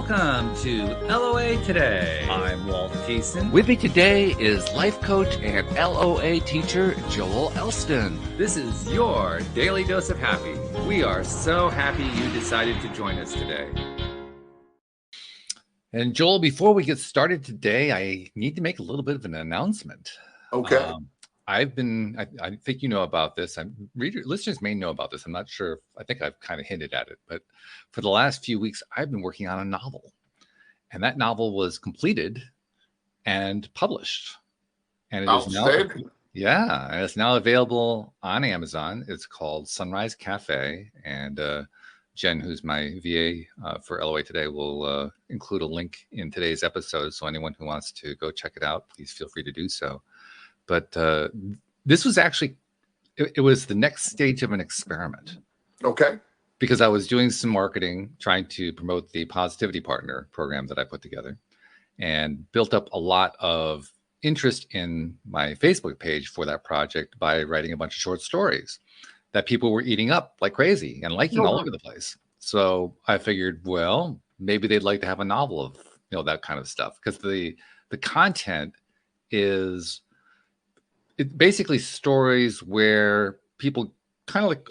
Welcome to LOA Today. I'm Walt Thiessen. With me today is life coach and LOA teacher Joel Elston. This is your daily dose of happy. We are so happy you decided to join us today. And Joel, before we get started today, I need to make a little bit of an announcement. Okay. I think you know about this. Listeners may know about this. I'm not sure. I think I've kind of hinted at it. But for the last few weeks, I've been working on a novel. And that novel was completed and published. And it is now, and it's now available on Amazon. It's called Sunrise Cafe. And Jen, who's my VA for LOA Today, will include a link in today's episode. So anyone who wants to go check it out, please feel free to do so. But this was actually, it was the next stage of an experiment. Okay. Because I was doing some marketing, trying to promote the Positivity Partner program that I put together, and built up a lot of interest in my Facebook page for that project by writing a bunch of short stories that people were eating up like crazy and liking all over the place. So I figured, well, maybe they'd like to have a novel of, that kind of stuff, because the content is basically stories where people, kind of like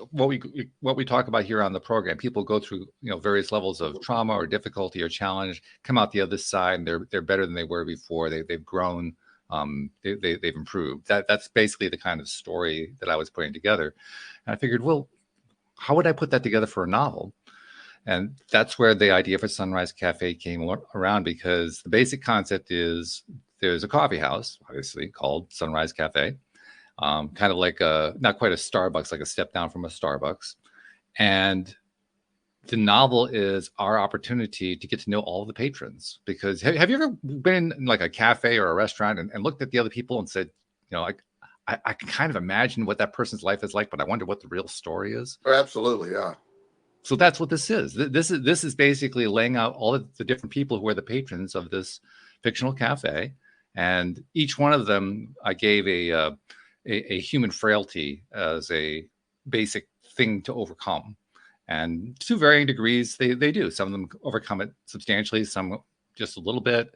what we talk about here on the program, people go through various levels of trauma or difficulty or challenge, come out the other side, and they're better than they were before. They've grown, they've improved. That's basically the kind of story that I was putting together. And I figured, well, how would I put that together for a novel? And that's where the idea for Sunrise Cafe came around, because the basic concept is there's a coffee house, obviously, called Sunrise Cafe, kind of like not quite a Starbucks, like a step down from a Starbucks. And the novel is our opportunity to get to know all of the patrons. Because have you ever been in like a cafe or a restaurant and looked at the other people and said, I can kind of imagine what that person's life is like, but I wonder what the real story is? Oh, absolutely, yeah. So that's what this is. This is basically laying out all of the different people who are the patrons of this fictional cafe. And each one of them, I gave a human frailty as a basic thing to overcome. And to varying degrees, they do. Some of them overcome it substantially, some just a little bit.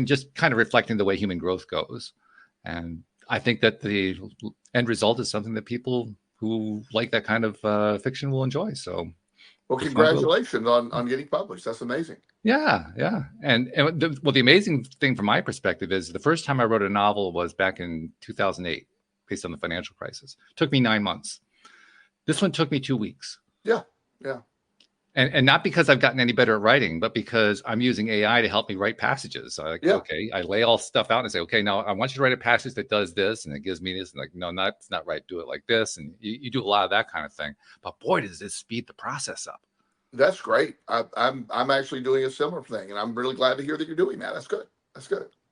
Just kind of reflecting the way human growth goes. And I think that the end result is something that people who like that kind of fiction will enjoy. So, well, congratulations on getting published. That's amazing. Yeah. And the amazing thing from my perspective is the first time I wrote a novel was back in 2008, based on the financial crisis. It took me 9 months. This one took me 2 weeks. Yeah. And not because I've gotten any better at writing, but because I'm using AI to help me write passages. Okay, I lay all stuff out and say, okay, now I want you to write a passage that does this, and it gives me this, and like, no, that's not right. Do it like this, and you do a lot of that kind of thing. But boy, does this speed the process up. That's great. I'm actually doing a similar thing, and I'm really glad to hear that you're doing that. That's good.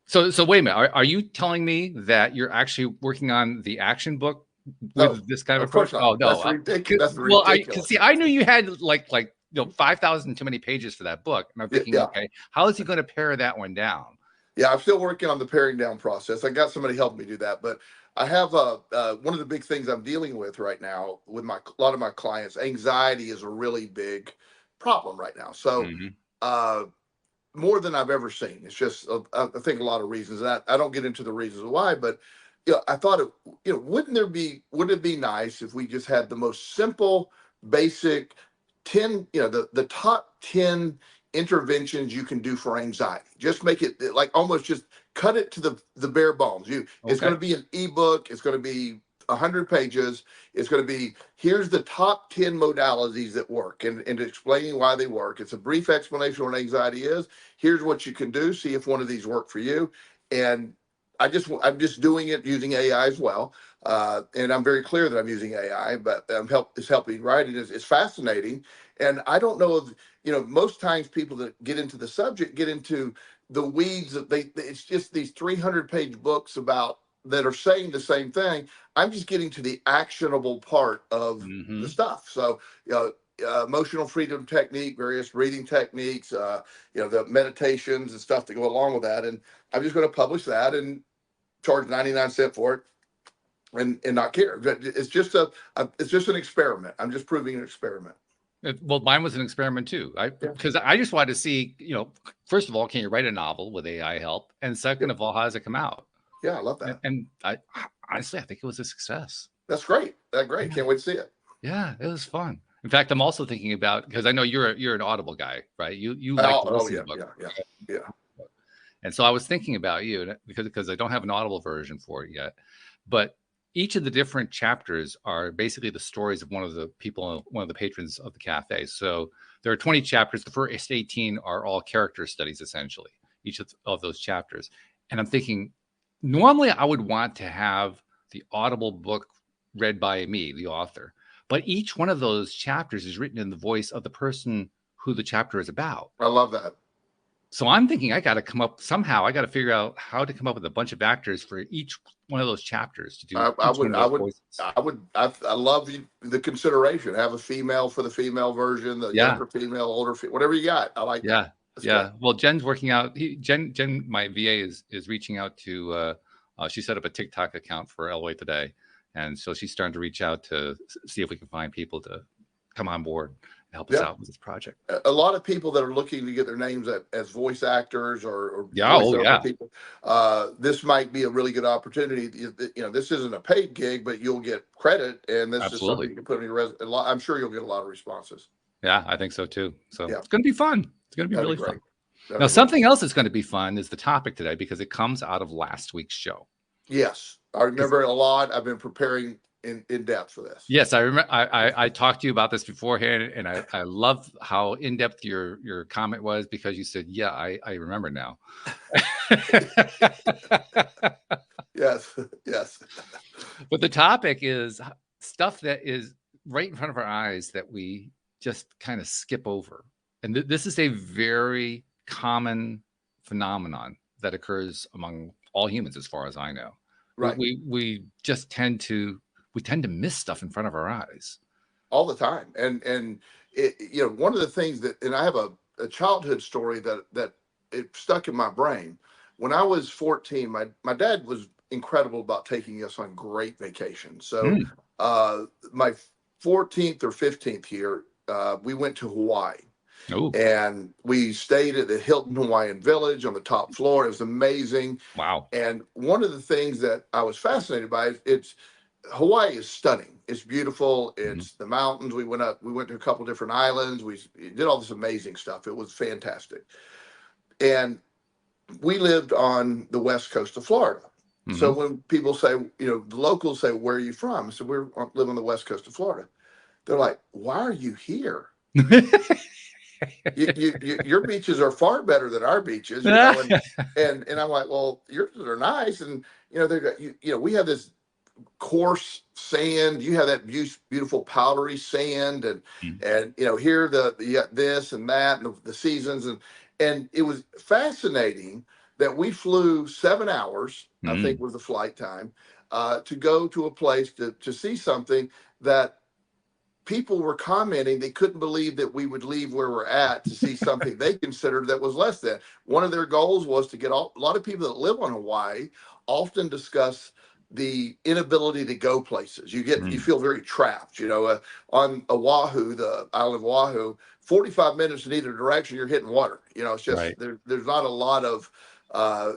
So wait a minute. Are you telling me that you're actually working on the action book with this kind of approach? Oh no, that's ridiculous. Well, I knew you had like 5,000 too many pages for that book. And I'm thinking, okay, how is he going to pare that one down? Yeah, I'm still working on the paring down process. I got somebody helping me do that, but I have one of the big things I'm dealing with right now with a lot of my clients. Anxiety is a really big problem right now. So more than I've ever seen. It's just I think a lot of reasons. And I don't get into the reasons why, but I thought wouldn't it be nice if we just had the most simple, basic 10, the top 10 interventions you can do for anxiety. Just make it like almost just cut it to the bare bones. It's going to be an ebook. It's going to be 100 pages. It's going to be, here's the top 10 modalities that work and explaining why they work. It's a brief explanation of what anxiety is. Here's what you can do. See if one of these work for you. And I'm just doing it using AI as well. And I'm very clear that I'm using AI, but it's helping writing. It's fascinating. And I don't know if, most times people that get into the subject get into the weeds. It's just these 300-page books that are saying the same thing. I'm just getting to the actionable part of the stuff. So, emotional freedom technique, various breathing techniques, the meditations and stuff that go along with that. And I'm just going to publish that and charge 99 cents for it and not care. It's just an experiment. I'm just proving an experiment. Well, mine was an experiment too. Because I just wanted to see, first of all, can you write a novel with AI help? And second of all, how does it come out? Yeah, I love that. And I honestly, I think it was a success. That's great. That's great. Yeah. Can't wait to see it. Yeah, it was fun. In fact, I'm also thinking about, because I know you're an Audible guy, right? You like to listen to books. Yeah. And so I was thinking about you because I don't have an Audible version for it yet, but each of the different chapters are basically the stories of one of the patrons of the cafe. So there are 20 chapters. The first 18 are all character studies, essentially, each of those chapters. And I'm thinking, normally I would want to have the Audible book read by me, the author, but each one of those chapters is written in the voice of the person who the chapter is about. I love that. So I'm thinking I got to figure out how to come up with a bunch of actors for each one of those chapters to do. I love the consideration. Have a female for the female version, the younger female, older female, whatever you got. I like that. Yeah. Well, Jen's working out. Jen, my VA is reaching out to, she set up a TikTok account for LA Today. And so she's starting to reach out to see if we can find people to come on board and help us out with this project. A lot of people that are looking to get their names as voice actors or people, this might be a really good opportunity. This isn't a paid gig, but you'll get credit, and this is something you can put on your resume. I'm sure you'll get a lot of responses. Yeah, I think so too. So it's going to be fun. It's going to be really fun. Now, something else that's going to be fun is the topic today, because it comes out of last week's show. Yes, I remember it a lot. I've been preparing in depth for this. Yes, I remember. I talked to you about this beforehand, and I love how in depth your comment was, because you said, "Yeah, I remember now." Yes. But the topic is stuff that is right in front of our eyes that we just kind of skip over, and this is a very common phenomenon that occurs among all humans, as far as I know. Right. We just tend to miss stuff in front of our eyes all the time. And it, one of the things and I have a childhood story that it stuck in my brain. When I was 14, my dad was incredible about taking us on great vacations. So my 14th or 15th year, we went to Hawaii. Ooh. And we stayed at the Hilton Hawaiian Village on the top floor. It was amazing. Wow. And one of the things that I was fascinated by is Hawaii is stunning. It's beautiful. It's the mountains. We went to a couple different islands. We did all this amazing stuff. It was fantastic. And we lived on the west coast of Florida. Mm-hmm. So when people say, the locals say, "Where are you from?" So we live on the west coast of Florida. They're like, "Why are you here?" Your beaches are far better than our beaches, and I'm like, well, yours are nice, and we have this coarse sand, you have that beautiful powdery sand, and here you got this and that, and the seasons, and it was fascinating that we flew 7 hours, I think was the flight time, to go to a place to see something that people were commenting they couldn't believe that we would leave where we're at to see something they considered that was less than. One of their goals was to get a lot of people that live on Hawaii often discuss the inability to go places. You feel very trapped, on Oahu, the island of Oahu, 45 minutes in either direction, you're hitting water. It's just, there's not a lot of,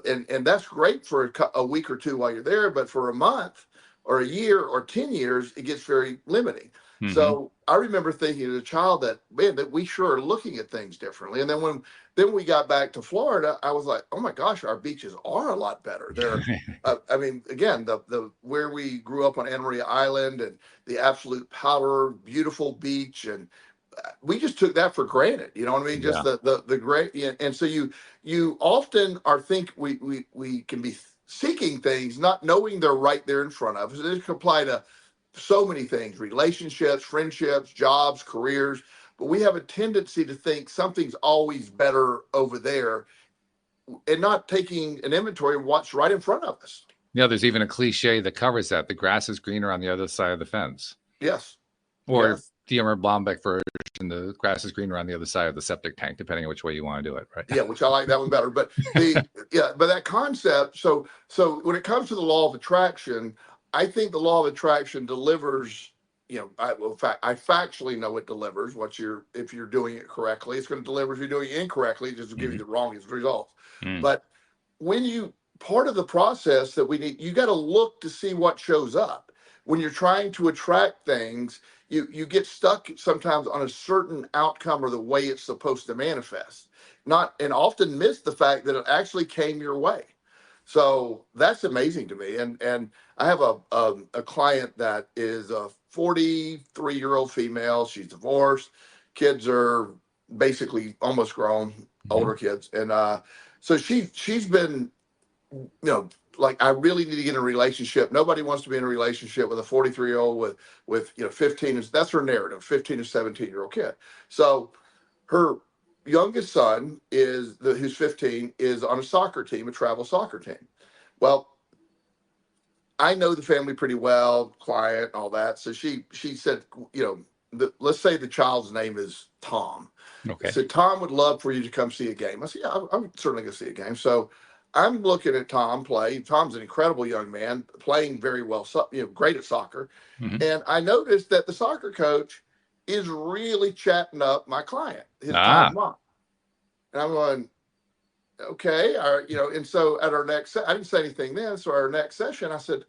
and that's great for a week or two while you're there, but for a month or a year or 10 years, it gets very limiting. Mm-hmm. So I remember thinking as a child that we sure are looking at things differently. And then when we got back to Florida, I was like, oh my gosh, our beaches are a lot better. They're, again, the where we grew up on Anna Maria Island and the absolute power, beautiful beach, and we just took that for granted. You know what I mean? Just the great, and so you often think we can be seeking things, not knowing they're right there in front of us. It can apply to so many things: relationships, friendships, jobs, careers. But we have a tendency to think something's always better over there and not taking an inventory of what's right in front of us. Yeah, there's even a cliche that covers that. The grass is greener on the other side of the fence. Yes. Or the Emmer Blombeck version, the grass is greener on the other side of the septic tank, depending on which way you want to do it, right? Yeah, which I like that one better. But but that concept, so when it comes to the law of attraction, I think the law of attraction delivers in fact, I factually know it delivers if you're doing it correctly. It's going to deliver. If you're doing it incorrectly, it just will give you the wrongest results. But part of the process that we need, you got to look to see what shows up. When you're trying to attract things, you get stuck sometimes on a certain outcome or the way it's supposed to manifest, and often miss the fact that it actually came your way. So that's amazing to me. And I have a client that is a 43-year-old female. She's divorced. Kids are basically almost grown, older kids. And so she's been, like, I really need to get in a relationship. Nobody wants to be in a relationship with a 43-year-old with 15. That's her narrative, 15 to 17-year-old kid. So her youngest son who's 15 is on a soccer team, a travel soccer team. Well, I know the family pretty well, client, all that. So she said, let's say the child's name is Tom. Okay. So Tom would love for you to come see a game. I said, yeah, I'm certainly going to see a game. So I'm looking at Tom play. Tom's an incredible young man, playing very well, great at soccer. And I noticed that the soccer coach is really chatting up my client, his Tom's mom. And I'm going, okay, and so at our next, I didn't say anything then. So our next session, I said,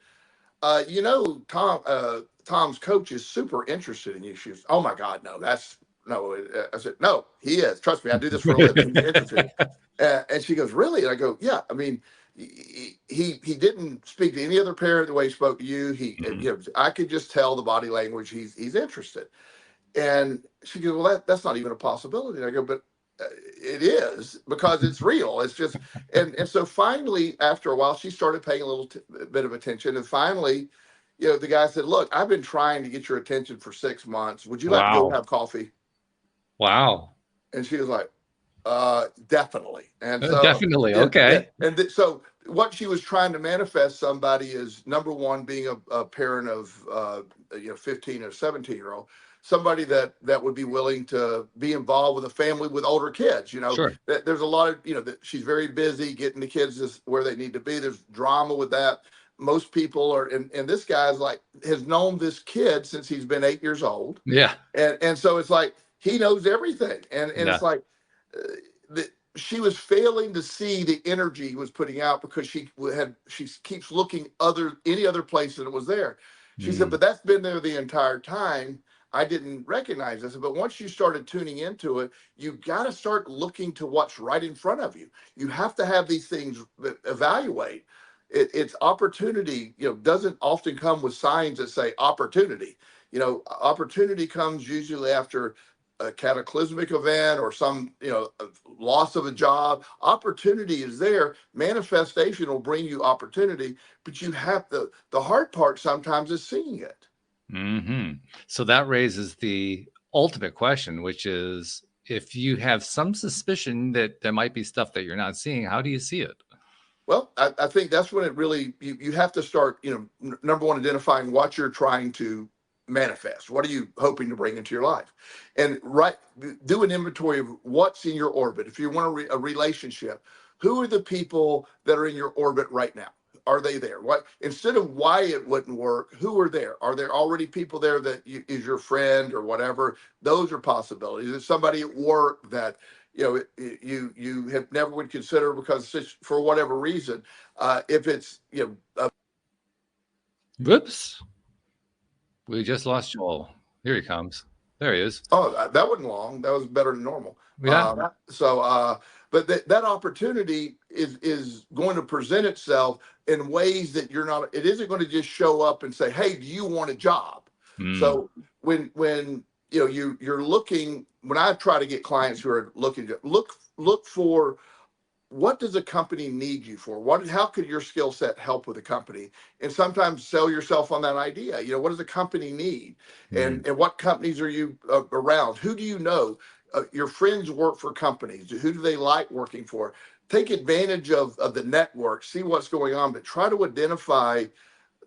Tom's coach is super interested in you. She was, oh my God, no, no. I said, no, he is. Trust me, I do this for a living. He's interested. And she goes, really? And I go, yeah. I mean, he didn't speak to any other parent the way he spoke to you. I could just tell the body language. He's interested. And she goes, well, that's not even a possibility. And I go, but it is, because it's real. It's just, and so finally, after a while, she started paying a little bit of attention. And finally, the guy said, look, I've been trying to get your attention for 6 months. Would you like to go have coffee? Wow. And she was like, definitely. And so definitely. Okay. So what she was trying to manifest somebody is, number one, being a parent of 15 or 17-year-old, somebody that would be willing to be involved with a family with older kids. Sure. There's a lot of, that she's very busy getting the kids where they need to be. There's drama with that. Most people are, and this guy's has known this kid since he's been 8 years old. Yeah. And so it's like, he knows everything. And it's like, she was failing to see the energy he was putting out, because she keeps looking any other place that it was there. She said, but that's been there the entire time. I didn't recognize this. But once you started tuning into it, you got to start looking to what's right in front of you. You have to have these things evaluate. It's opportunity, doesn't often come with signs that say opportunity. Opportunity comes usually after a cataclysmic event or some, loss of a job. Opportunity is there. Manifestation will bring you opportunity, but you have the hard part sometimes is seeing it. So that raises the ultimate question, which is, if you have some suspicion that there might be stuff that you're not seeing, how do you see it? Well, I think that's when it really, you have to start, number one, identifying what you're trying to manifest. What are you hoping to bring into your life? And do an inventory of what's in your orbit. If you want a relationship, who are the people that are in your orbit right now? Are they there? Instead of why it wouldn't work, who are there? Are there already people there that is your friend or whatever? Those are possibilities. There's somebody at work that you have never would consider because for whatever reason. If it's whoops, we just lost Joel. Here he comes. There he is. Oh, that wasn't long. That was better than normal. Yeah. But that opportunity is going to present itself in ways that it isn't going to just show up and say, hey, do you want a job? So when you're looking, when I try to get clients who are looking to look for, what does a company need you for? How could your skill set help with a company? And sometimes sell yourself on that idea. What does a company need? And what companies are you around? Who do you know? Your friends work for companies. Who do they like working for? Take advantage of the network, see what's going on, but try to identify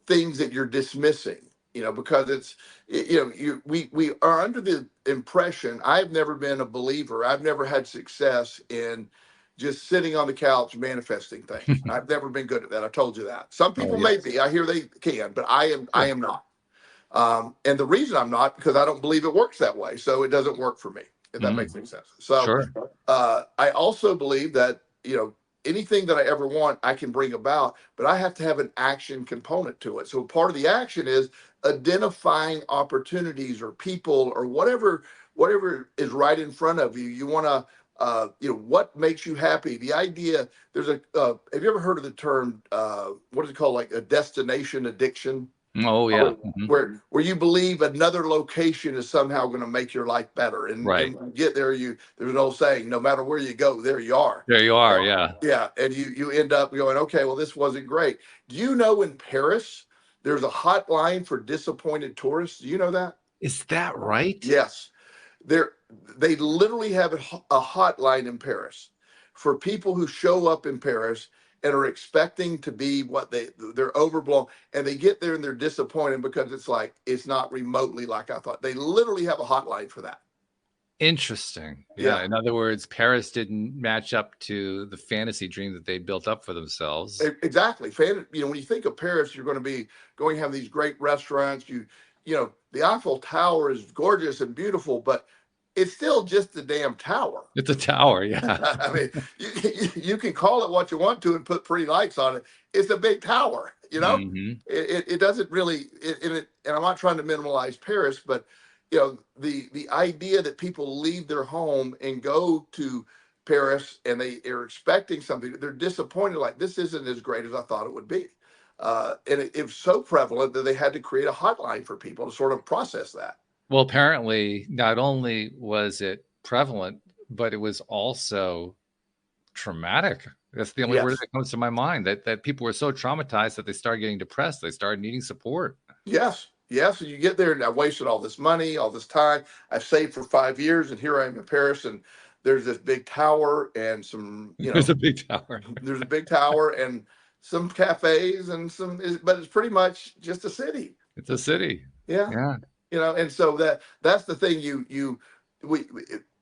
things that you're dismissing, because we are under the impression, I've never been a believer. I've never had success in just sitting on the couch manifesting things. I've never been good at that. I told you that. Some people may be. I hear they can, but I am not. And the reason I'm not, because I don't believe it works that way. So it doesn't work for me, if that makes any sense. So Sure. I also believe that, anything that I ever want, I can bring about, but I have to have an action component to it. So part of the action is identifying opportunities or people or whatever is right in front of you. You want to, what makes you happy? The idea, have you ever heard of the term, what is it called? Like a destination addiction? Oh yeah. Where you believe another location is somehow going to make your life better, Right. and when you get there, there's an old saying, no matter where you go, there you are. There you are. Yeah. Yeah, and you end up going, okay, well, this wasn't great. Do you know in Paris there's a hotline for disappointed tourists? Do you know that? Is that right? Yes, they literally have a hotline in Paris for people who show up in Paris and are expecting to be what they're overblown, and they get there and they're disappointed because it's not remotely like I thought. They literally have a hotline for that. Interesting. Yeah. In other words, Paris didn't match up to the fantasy dream that they built up for themselves. Exactly. When you think of Paris, you're going to have these great restaurants. The Eiffel Tower is gorgeous and beautiful, but it's still just a damn tower. It's a tower, yeah. I mean, you can call it what you want to and put pretty lights on it. It's a big tower, It doesn't really, and I'm not trying to minimize Paris, but the idea that people leave their home and go to Paris and they are expecting something, they're disappointed, like this isn't as great as I thought it would be. And it was so prevalent that they had to create a hotline for people to sort of process that. Well, apparently, not only was it prevalent, but it was also traumatic. That's the only word that comes to my mind, that people were so traumatized that they started getting depressed. They started needing support. Yes. And you get there and I wasted all this money, all this time. I've saved for 5 years and here I am in Paris and there's this big tower and some, There's a big tower. There's a big tower and some cafes and but it's pretty much just a city. It's a city. Yeah. And so that's the thing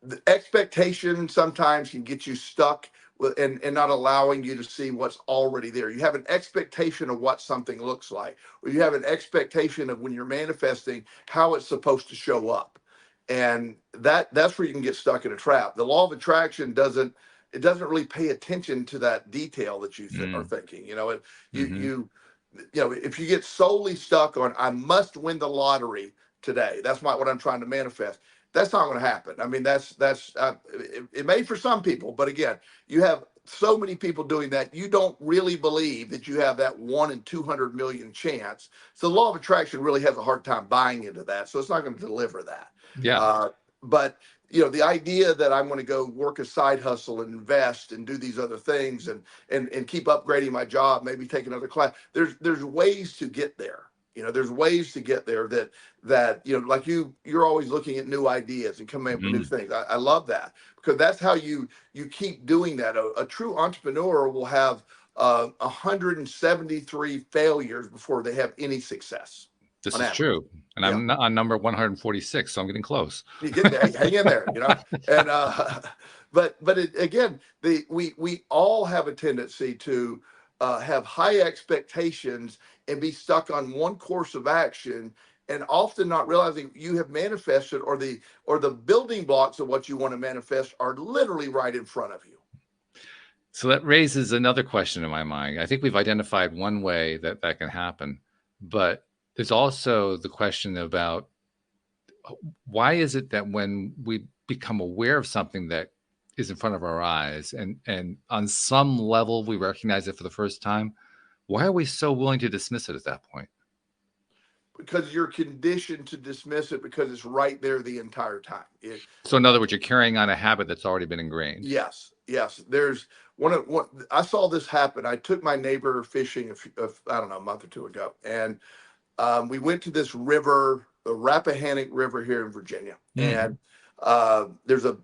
the expectation sometimes can get you stuck and not allowing you to see what's already there. You have an expectation of what something looks like, or you have an expectation of when you're manifesting how it's supposed to show up. And that's where you can get stuck in a trap. The law of attraction doesn't really pay attention to that detail that you are thinking. If you get solely stuck on I must win the lottery today, that's what I'm trying to manifest. That's not going to happen. I mean, it may for some people, but again, you have so many people doing that. You don't really believe that you have that 1 in 200 million chance. So the law of attraction really has a hard time buying into that. So it's not going to deliver that. Yeah. But the idea that I'm going to go work a side hustle and invest and do these other things and keep upgrading my job, maybe take another class. There's ways to get there. There's ways to get there that like you're always looking at new ideas and coming up with new things. I love that because that's how you keep doing that. A true entrepreneur will have 173 failures before they have any success. This is true. And I'm on number 146, so I'm getting close. You get there, hang in there, And but again, we all have a tendency to have high expectations and be stuck on one course of action, and often not realizing you have manifested or the building blocks of what you want to manifest are literally right in front of you. So that raises another question in my mind. I think we've identified one way that can happen, but there's also the question about why is it that when we become aware of something that is in front of our eyes and on some level we recognize it for the first time, why are we so willing to dismiss it at that point? Because you're conditioned to dismiss it because it's right there the entire time. So in other words, you're carrying on a habit that's already been ingrained. Yes. There's one. I saw this happen. I took my neighbor fishing a month or two ago, and we went to this river, the Rappahannock River here in Virginia, and there's a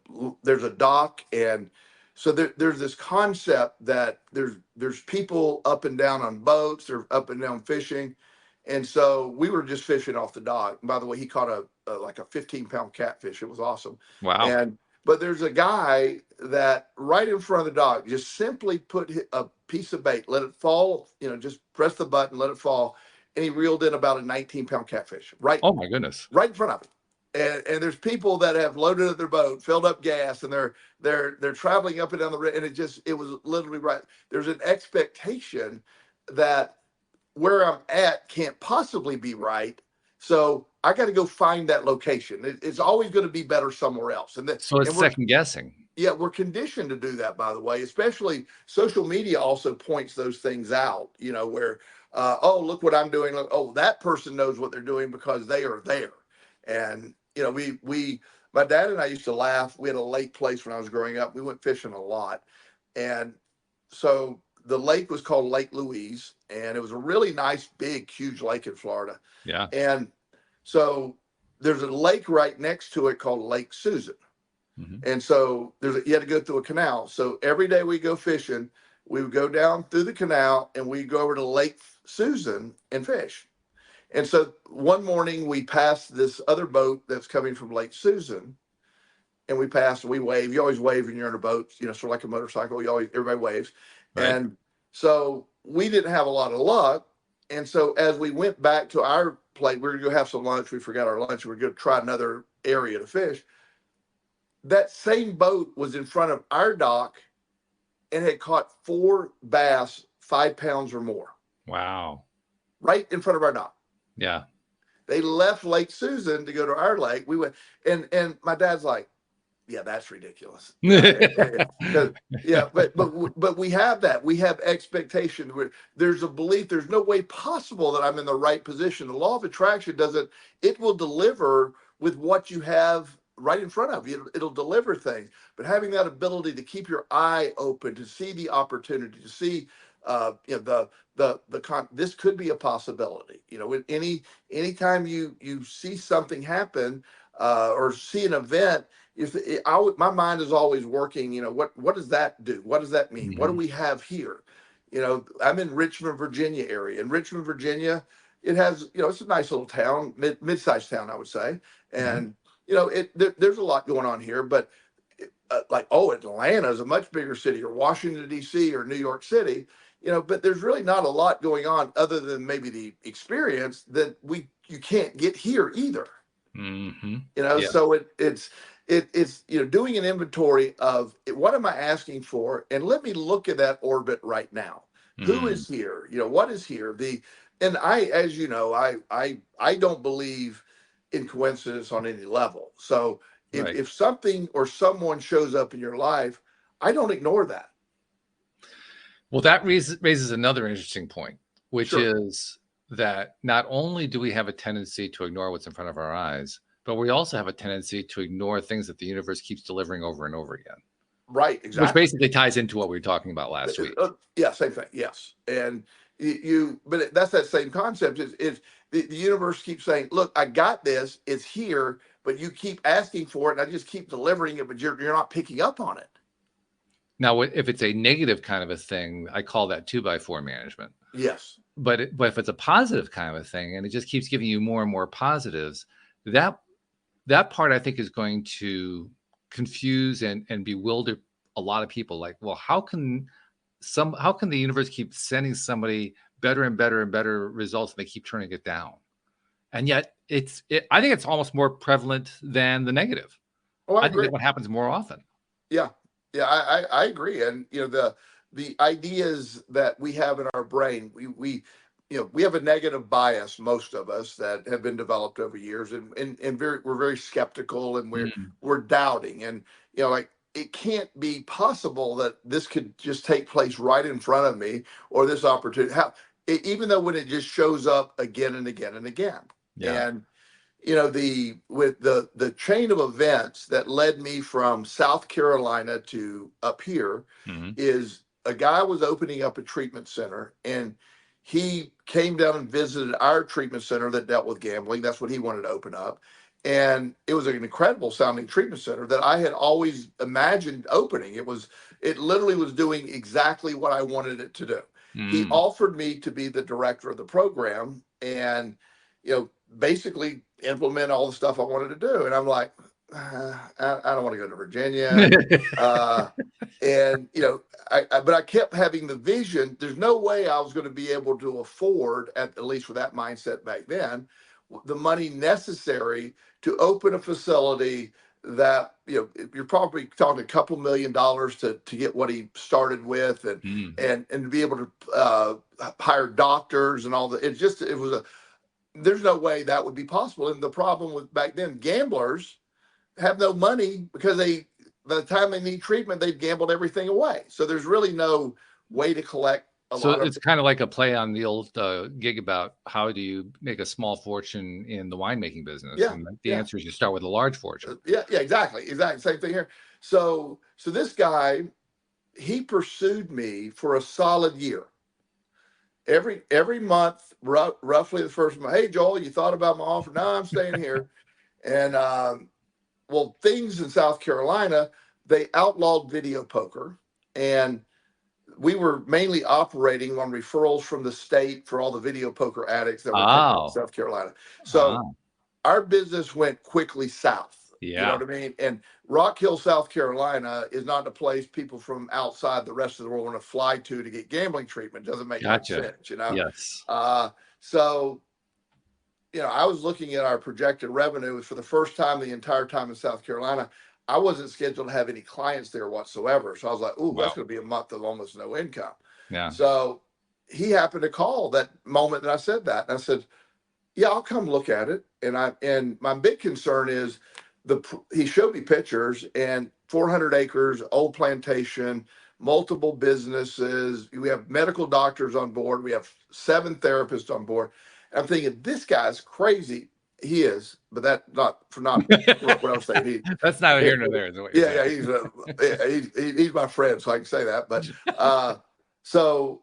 dock, and so there's this concept that there's people up and down on boats, they're up and down fishing, and so we were just fishing off the dock. And by the way, he caught a 15-pound catfish. It was awesome. Wow. But there's a guy that right in front of the dock just simply put a piece of bait, let it fall, just press the button, let it fall. and he reeled in about a 19-pound catfish right Oh my goodness. right in front of him. And there's people that have loaded up their boat, filled up gas, and they're traveling up and down the river, and it was literally right. There's an expectation that where I'm at can't possibly be right, so I got to go find that location. It's always going to be better somewhere else, So it's and we're second guessing. yeah, we're conditioned to do that, by the way, especially social media also points those things out, where, oh, look what I'm doing. Look, oh, that person knows what they're doing because they are there. And, my dad and I used to laugh. We had a lake place when I was growing up. We went fishing a lot. And so the lake was called Lake Louise, and it was a really nice, big, huge lake in Florida. Yeah. And so there's a lake right next to it called Lake Susan. And so you had to go through a canal. So every day we go fishing, we would go down through the canal and we go over to Lake Susan and fish. And so one morning we passed this other boat that's coming from Lake Susan, and we wave. You always wave when you're in a boat, sort of like a motorcycle. Everybody waves. Right. And so we didn't have a lot of luck. And so as we went back to our place, we were going to go have some lunch. We forgot our lunch. We were going to try another area to fish. That same boat was in front of our dock and had caught 4 bass, 5 pounds or more. Wow. Right in front of our dock. Yeah. They left Lake Susan to go to our lake. We went, and my dad's like, yeah, that's ridiculous. Yeah, but we have that. We have expectation. There's a belief. There's no way possible that I'm in the right position. The law of attraction it will deliver with what you have right in front of you. It'll deliver things. But having that ability to keep your eye open, to see the opportunity, to see this could be a possibility. Anytime you see something happen or see an event, my mind is always working. What does that do? What does that mean? What do we have here? I'm in Richmond, Virginia area. In Richmond, Virginia, it has, it's a nice little town, mid-sized town, I would say. And there's a lot going on here, but Atlanta is a much bigger city, or Washington, D.C., or New York City, but there's really not a lot going on other than maybe the experience that you can't get here either. So it's doing an inventory of what am I asking for, and let me look at that orbit right now. Who is here? What is here? And as you know, I don't believe in coincidence on any level. So if something or someone shows up in your life, I don't ignore that. Well, that raises another interesting point, which is that not only do we have a tendency to ignore what's in front of our eyes, but we also have a tendency to ignore things that the universe keeps delivering over and over again. Right, exactly. Which basically ties into what we were talking about last week. Yeah, same thing. Yes, and but that's that same concept. Is the universe keeps saying, "Look, I got this. It's here," but you keep asking for it, and I just keep delivering it, but you're not picking up on it. Now, if it's a negative kind of a thing, I call that 2x4 management. Yes. But if it's a positive kind of a thing, and it just keeps giving you more and more positives, that part I think is going to confuse and bewilder a lot of people. Like, well, how can the universe keep sending somebody better and better and better results, and they keep turning it down? And yet, I think it's almost more prevalent than the negative. Oh, I think that's what happens more often. Yeah. I agree. And the ideas that we have in our brain, we have a negative bias, most of us, that have been developed over years, and we're very skeptical, and we're doubting, and it can't be possible that this could just take place right in front of me, or this opportunity. Even though when it just shows up again and again and again. Yeah. And with the chain of events that led me from South Carolina to up here is a guy was opening up a treatment center, and he came down and visited our treatment center that dealt with gambling. That's what he wanted to open up. And it was an incredible sounding treatment center that I had always imagined opening. It literally was doing exactly what I wanted it to do. He offered me to be the director of the program and, basically implement all the stuff I wanted to do. And I'm like, I don't want to go to Virginia. Uh, and, but I kept having the vision. There's no way I was going to be able to afford, at least with that mindset back then, the money necessary to open a facility that, you're probably talking $2 million to get what he started with, and and to be able to hire doctors and all that. There's no way that would be possible. And the problem with back then, gamblers have no money because by the time they need treatment, they've gambled everything away. So there's really no way to collect a So lot of. it's kind of like a play on the old gig about how do you make a small fortune in the winemaking business? Yeah, And the answer is you start with a large fortune. Yeah, exactly. Same thing here. So this guy, he pursued me for a solid year. Every month, roughly the first month. Hey, Joel, you thought about my offer? No, I'm staying here. And well, things in South Carolina, they outlawed video poker, and we were mainly operating on referrals from the state for all the video poker addicts that were taken in South Carolina. So our business went quickly south. Yeah. You know what I mean? And Rock Hill, South Carolina is not a place people from outside the rest of the world want to fly to get gambling treatment. Doesn't make much sense, Yes. So, I was looking at our projected revenue for the first time the entire time in South Carolina. I wasn't scheduled to have any clients there whatsoever. So I was like, ooh, that's going to be a month of almost no income. Yeah. So he happened to call that moment that I said that. And I said, yeah, I'll come look at it. And my big concern is he showed me pictures, and 400 acres, old plantation, multiple businesses. We have medical doctors on board. We have 7 therapists on board. And I'm thinking, this guy's crazy. He is, but that's not what I was saying. That's not here nor there. Is what He's my friend, so I can say that. But so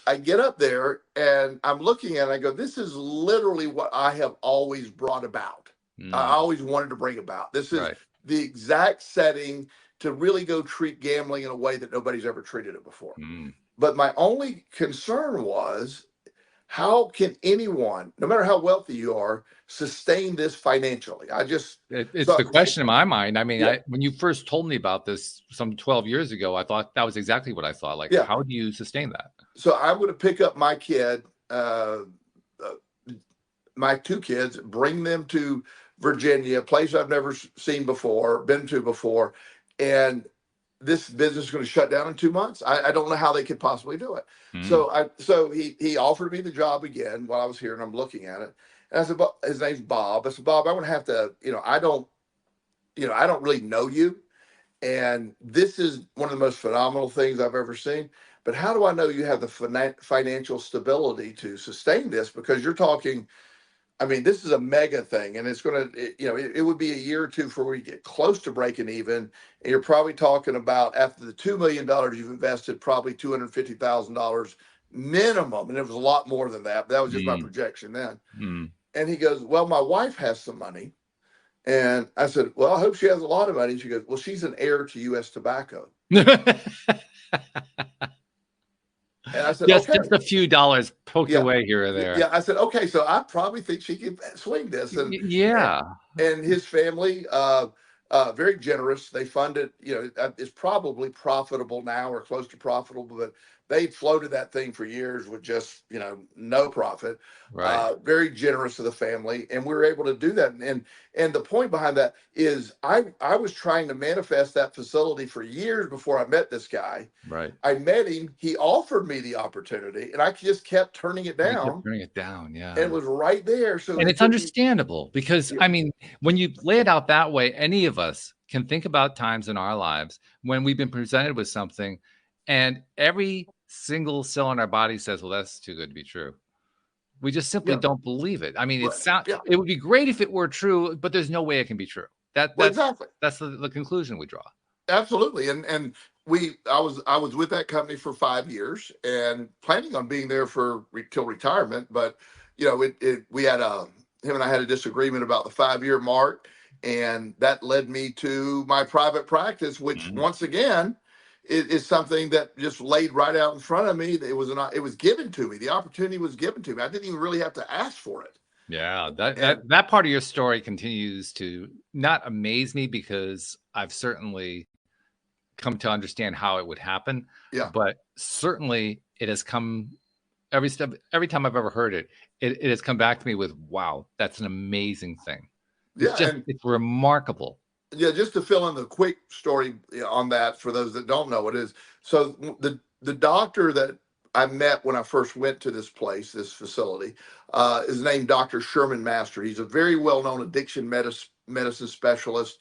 I get up there and I'm looking at it. I go, this is literally what I have always brought about. I always wanted to bring about. This is the exact setting to really go treat gambling in a way that nobody's ever treated it before. But my only concern was, how can anyone, no matter how wealthy you are, sustain this financially? It's the question in my mind. I mean, when you first told me about this some 12 years ago, I thought that was exactly what I thought. Like, how do you sustain that? So I'm going to pick up my kid, my 2 kids, bring them to Virginia, a place I've never been to before. And this business is going to shut down in 2 months. I don't know how they could possibly do it. So he offered me the job again while I was here, and I'm looking at it. And I said, his name's Bob. I said, Bob, I'm going to have to, I don't really know you. And this is one of the most phenomenal things I've ever seen. But how do I know you have the financial stability to sustain this? Because you're talking, I mean, this is a mega thing, and it's going to, it would be a year or two before we get close to breaking even. And you're probably talking about, after the $2 million you've invested, probably $250,000 minimum. And it was a lot more than that. But that was just my projection then. And he goes, well, my wife has some money. And I said, well, I hope she has a lot of money. She goes, well, she's an heir to U.S. Tobacco. And I said, just a few dollars poked away here or there. Yeah, I said, okay, so I probably think she can swing this. And and his family, very generous. They fund it. It's probably profitable now or close to profitable, but they floated that thing for years with just no profit. Very generous to the family, and we were able to do that. And the point behind that is, I was trying to manifest that facility for years before I met this guy. I met him. He offered me the opportunity, and I just kept turning it down. Yeah. And it was right there. So and it's understandable because I mean, when you lay it out that way, any of us can think about times in our lives when we've been presented with something, and every single cell in our body says, well, that's too good to be true. We just simply don't believe it. I mean, it would be great if it were true, but there's no way it can be true. That's the conclusion we draw. Absolutely. And I was with that company for 5 years and planning on being there till retirement. But we had him and I had a disagreement about the 5-year mark, and that led me to my private practice, which once again is something that just laid right out in front of me. It was given to me. The opportunity was given to me. I didn't even really have to ask for it. Yeah, And that part of your story continues to not amaze me because I've certainly come to understand how it would happen, yeah, but certainly it has come every time I've ever heard it, it has come back to me with, wow, that's an amazing thing. yeah, and It's remarkable. yeah, just to fill in the quick story on that for those that don't know, it is so the doctor that I met when I first went to this place, this facility, is named Dr. Sherman Master. He's a very well-known addiction medicine specialist.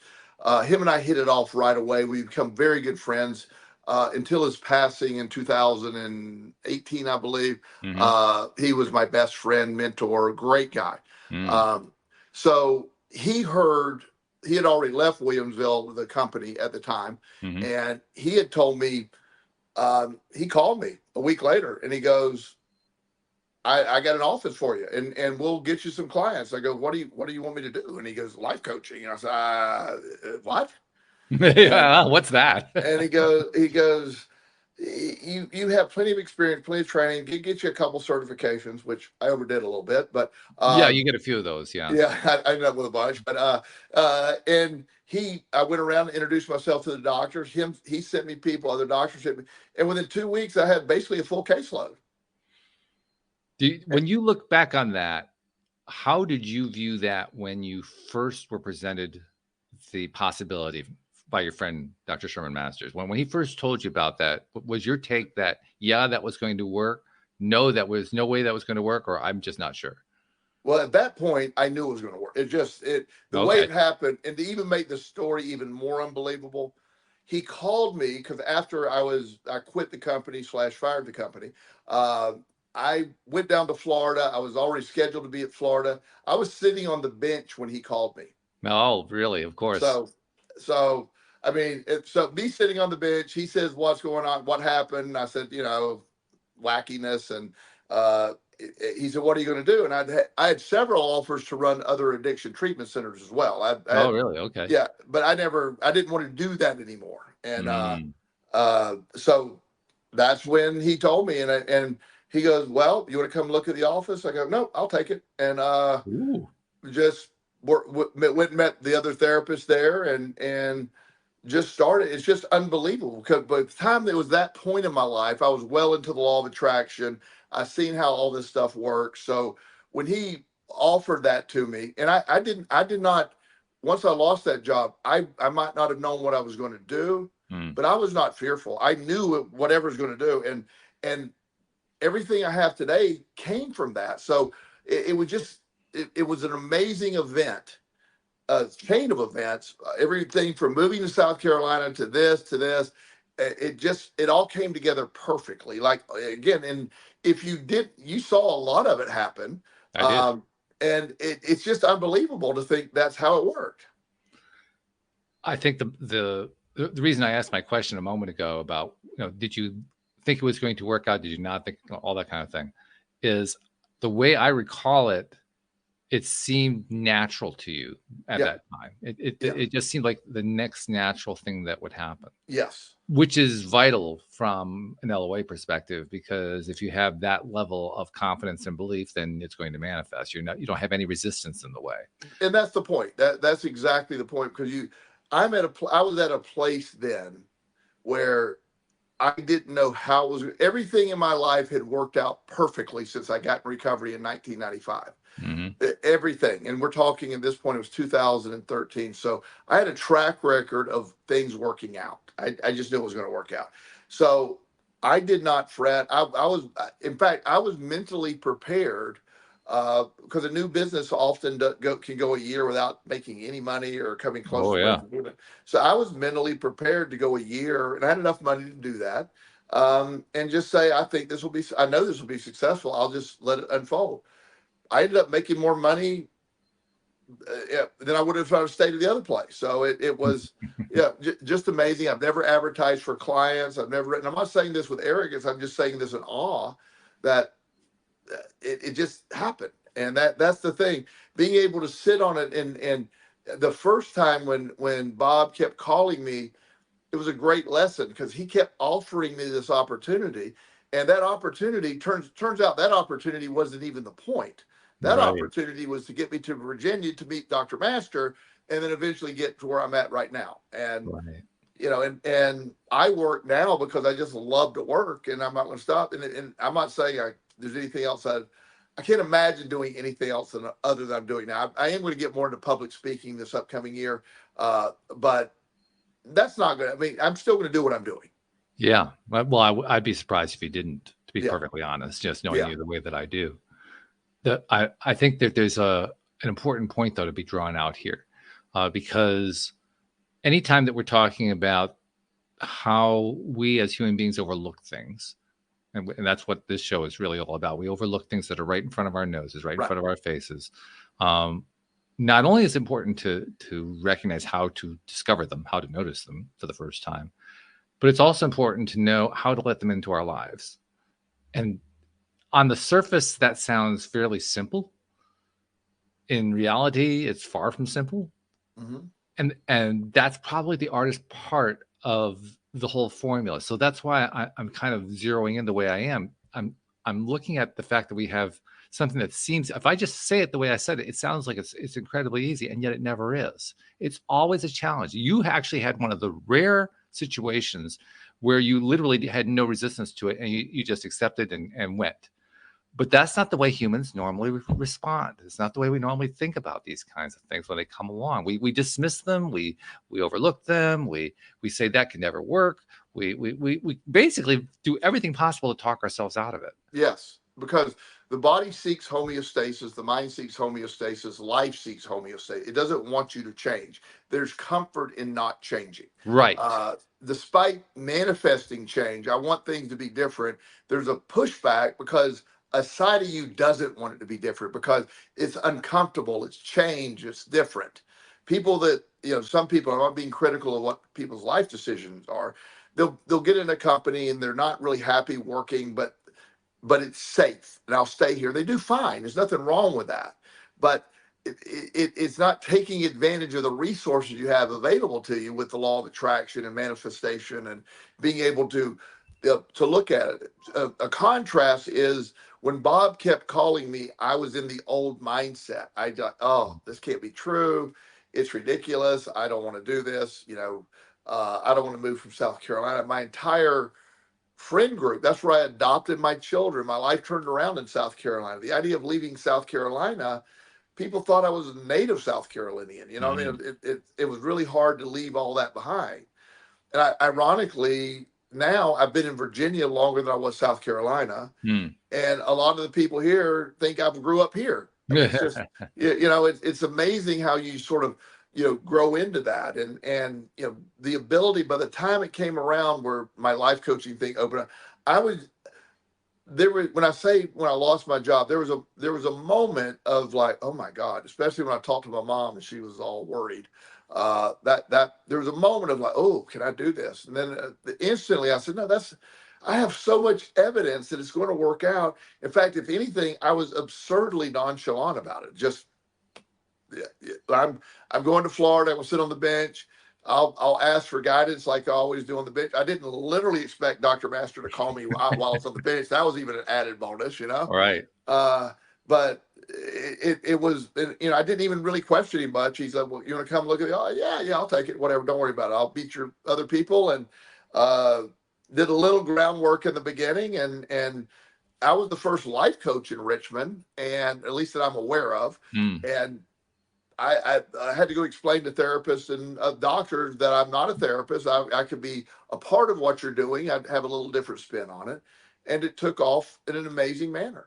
Him and I hit it off right away. We become very good friends until his passing in 2018, I believe. Hmm. He was my best friend, mentor, great guy. Mm. Um, so he had already left Williamsville, the company at the time, Hmm. and he had told me, he called me a week later and he goes, I got an office for you and we'll get you some clients. I go, what do you want me to do? And he goes, life coaching. And I said, what? And, Yeah, what's that? and he goes, you have plenty of experience, plenty of training, get you a couple certifications, which I overdid a little bit, but, Yeah, you get a few of those. Yeah. yeah, I ended up with a bunch, but and I went around and introduced myself to the doctors. He sent me people, other doctors sent me, and within 2 weeks, I had basically a full caseload. When you look back on that, how did you view that when you first were presented the possibility by your friend Dr. Sherman Masters? When he first told you about that, was your take that yeah, that was going to work? No, that was no way that was going to work, or I'm just not sure. Well, at that point, I knew it was going to work. The way Okay. it happened, and to even make the story even more unbelievable, he called me because after I quit the company / fired the company. Uh, I went down to Florida. I was already scheduled to be at Florida. I was sitting on the bench when he called me. Oh, really? Of course. So, so I mean, so me sitting on the bench, he says, "What's going on? What happened?" I said, wackiness, and he said, "What are you going to do?" And I had several offers to run other addiction treatment centers as well. I Oh, had, really? Okay. yeah, but I didn't want to do that anymore. And Mm. so that's when he told me, and he goes, "Well, you want to come look at the office?" I go, "No, I'll take it." And Ooh. just went and met the other therapist there and just started. It's just unbelievable because by the time there was that point in my life, I was well into the law of attraction. I seen how all this stuff works. So when he offered that to me, and I did not, once I lost that job, I might not have known what I was going to do, Mm. but I was not fearful. I knew whatever was going to do. And everything I have today came from that. So it was just, it was an amazing event, a chain of events, everything from moving to South Carolina to this. It all came together perfectly. Like, again, and if you saw a lot of it happen. I did. Um, and it's just unbelievable to think that's how it worked. I think the reason I asked my question a moment ago about, did you think it was going to work out? Did you not think all that kind of thing? Is the way I recall it, it seemed natural to you at Yeah. that time. It Yeah. it just seemed like the next natural thing that would happen, Yes. which is vital from an LOA perspective, because if you have that level of confidence and belief, then it's going to manifest. You don't have any resistance in the way. And that's the point. That's exactly the point because I was at a place then where I didn't know how it was. Everything in my life had worked out perfectly since I got in recovery in 1995. Mm-hmm. Everything. And we're talking at this point, it was 2013. So I had a track record of things working out. I just knew it was going to work out. So I did not fret. In fact, I was mentally prepared because a new business often can go a year without making any money or coming close Oh to yeah. breaking even. So I was mentally prepared to go a year, and I had enough money to do that. And just say, I know this will be successful. I'll just let it unfold. I ended up making more money than I would have if I stayed at the other place. So it was, yeah, just amazing. I've never advertised for clients. I've never written. I'm not saying this with arrogance. I'm just saying this in awe that it just happened. And that's the thing. Being able to sit on it and the first time when Bob kept calling me, it was a great lesson because he kept offering me this opportunity, and that opportunity turns out that opportunity wasn't even the point. That Right. opportunity was to get me to Virginia to meet Dr. Master, and then eventually get to where I'm at right now. And Right. and I work now because I just love to work, and I'm not going to stop. And I'm not saying there's anything else I can't imagine doing anything else other than I'm doing now. I am going to get more into public speaking this upcoming year, but that's not going to. I mean, I'm still going to do what I'm doing. Yeah. Well, I'd be surprised if you didn't, to be Yeah. perfectly honest, just knowing Yeah. you the way that I do. I think that there's an important point, though, to be drawn out here, because anytime that we're talking about how we as human beings overlook things, and that's what this show is really all about. We overlook things that are right in front of our noses, right in front of our faces. Not only is it important to recognize how to discover them, how to notice them for the first time, but it's also important to know how to let them into our lives. And on the surface, that sounds fairly simple. In reality, it's far from simple. Mm-hmm. And that's probably the hardest part of the whole formula. So that's why I'm kind of zeroing in the way I am. I'm looking at the fact that we have something that seems, if I just say it the way I said it, it sounds like it's incredibly easy, and yet it never is. It's always a challenge. You actually had one of the rare situations where you literally had no resistance to it, and you just accepted and went. But that's not the way humans normally respond. It's not the way we normally think about these kinds of things when they come along. We dismiss them. We overlook them. We say that can never work. We basically do everything possible to talk ourselves out of it. Yes, because the body seeks homeostasis, the mind seeks homeostasis, life seeks homeostasis. It doesn't want you to change. There's comfort in not changing. Right. Despite manifesting change, I want things to be different. There's a pushback because a side of you doesn't want it to be different because it's uncomfortable, it's change, it's different. People that, some people, I'm not being critical of what people's life decisions are. They'll get in a company and they're not really happy working, but it's safe and I'll stay here. They do fine. There's nothing wrong with that. But it's not taking advantage of the resources you have available to you with the law of attraction and manifestation and being able to look at it. A contrast is when Bob kept calling me, I was in the old mindset. I thought, oh, this can't be true. It's ridiculous. I don't want to do this. I don't want to move from South Carolina. My entire friend group, that's where I adopted my children. My life turned around in South Carolina. The idea of leaving South Carolina, people thought I was a native South Carolinian. I mean, it was really hard to leave all that behind. And ironically, now I've been in Virginia longer than I was South Carolina. And a lot of the people here think I grew up here. I mean, it's just, it's amazing how you sort of, grow into that. And the ability, by the time it came around where my life coaching thing opened up, when I lost my job, there was a moment of like, oh my God, especially when I talked to my mom and she was all worried. That there was a moment of like, oh, can I do this? And then instantly I said, no, I have so much evidence that it's going to work out. In fact, if anything, I was absurdly nonchalant about it. Just, I'm going to Florida. I will sit on the bench. I'll ask for guidance like I always do on the bench. I didn't literally expect Dr. Master to call me while I was on the bench. That was even an added bonus, Right. But it was, I didn't even really question him much. He said, well, you want to come look at it? Oh, yeah, I'll take it. Whatever. Don't worry about it. I'll beat your other people. And did a little groundwork in the beginning. And I was the first life coach in Richmond, and at least that I'm aware of. And I had to go explain to therapists and doctors that I'm not a therapist. I could be a part of what you're doing. I'd have a little different spin on it. And it took off in an amazing manner.